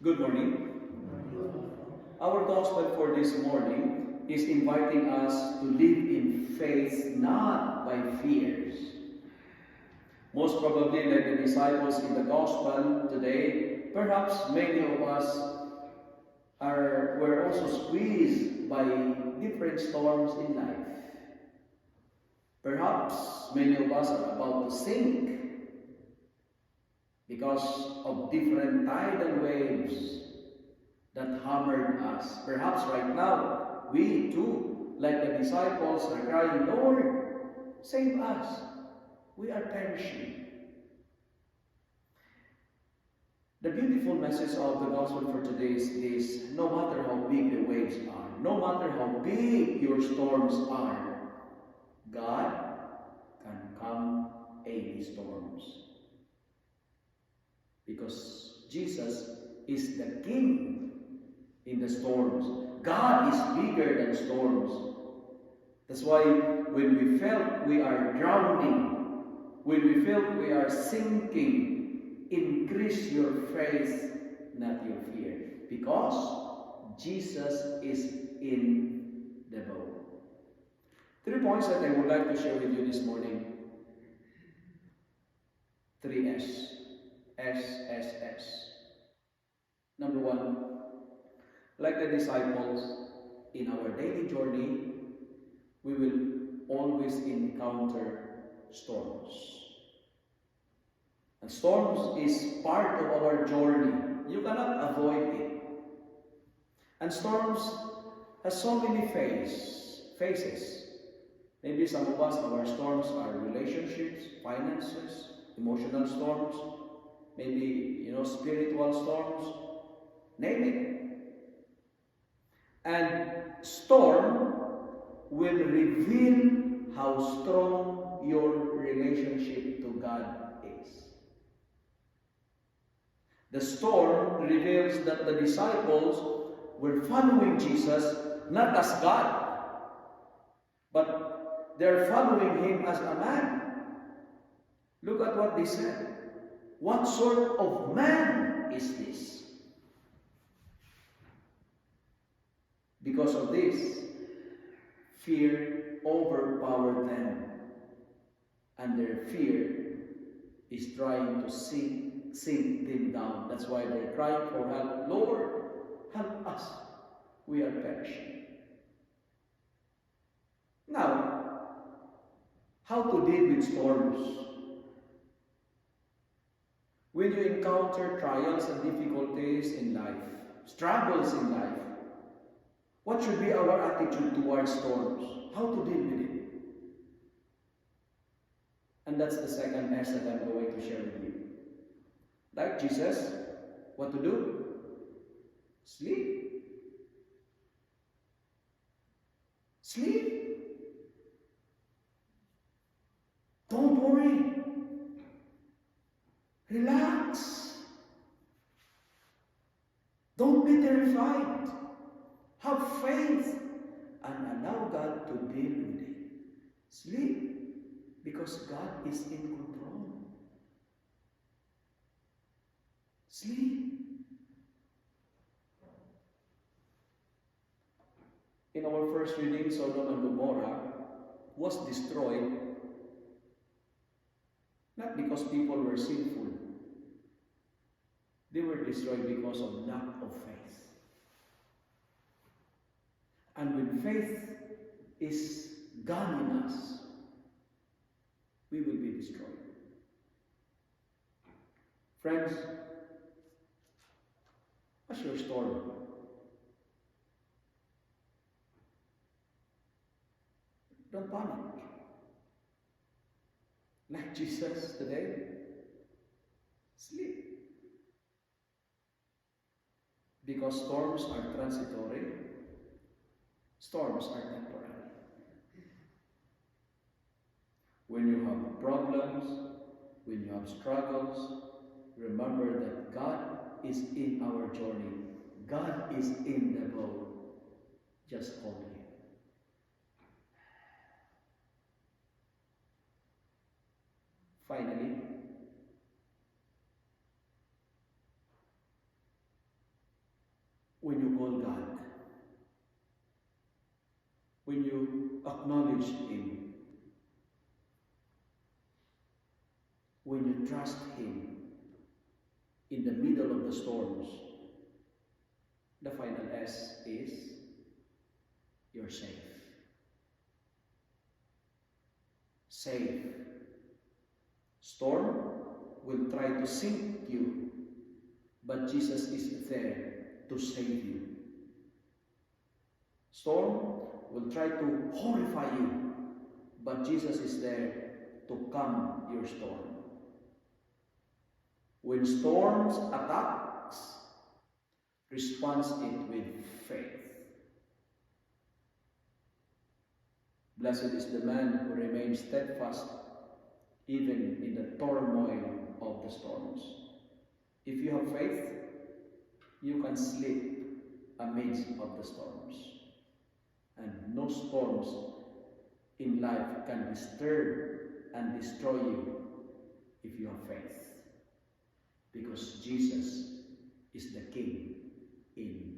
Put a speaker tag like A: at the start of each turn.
A: Good morning. Our gospel for this morning is inviting us to live in faith, not by fears. Most probably, like the disciples in the gospel today, perhaps many of us were also squeezed by different storms in life. Perhaps many of us are about to sink because of different tidal waves that hammered us. Perhaps right now, we too, like the disciples, are crying, Lord, save us. We are perishing. The beautiful message of the gospel for today is no matter how big the waves are, no matter how big your storms are, God can calm any storms. Because Jesus is the King in the storms. God is bigger than storms. That's why when we felt we are drowning, when we felt we are sinking, increase your faith, not your fear. Because Jesus is in the boat. 3 points that I would like to share with you this morning. 3 S. S, S, S. Number 1, like the disciples, in our daily journey, we will always encounter storms. And storms is part of our journey. You cannot avoid it. And storms has so many phases. Maybe some of us, our storms are relationships, finances, emotional storms, maybe, spiritual storms, name it. And storm will reveal how strong your relationship to God is. The storm reveals that the disciples were following Jesus not as God, but they're following Him as a man. Look at what they said. What sort of man is this? Because of this, fear overpowered them. And their fear is trying to sink them down. That's why they're crying for help. Lord, help us. We are perishing. Now, how to deal with storms? When you encounter trials and difficulties in life, struggles in life, what should be our attitude towards storms? How to deal with it? And that's the second S that I'm going to share with you. Like Jesus, what to do? Sleep. Sleep. Don't worry. Relax. Don't be terrified. Have faith and allow God to deal with it. Sleep, because God is in control. Sleep. In our first reading, Sodom and Gomorrah was destroyed not because people were sinful. They were destroyed because of lack of faith. And when faith is gone in us, we will be destroyed. Friends, what's your story? Don't panic. Like Jesus today, sleep. Because storms are transitory, storms are temporary. When you have problems, when you have struggles, remember that God is in our journey. God is in the boat. Just hold Him. Finally, when you call God, when you acknowledge Him, when you trust Him in the middle of the storms, the final S is you're safe. Safe. Storm will try to sink you, but Jesus is there to save you. Storm will try to horrify you, but Jesus is there to calm your storm. When storms attacks, response it with faith. Blessed is the man who remains steadfast even in the turmoil of the storms. If you have faith, you can sleep amidst of the storms. And no storms in life can disturb and destroy you if you have faith. Because Jesus is the King in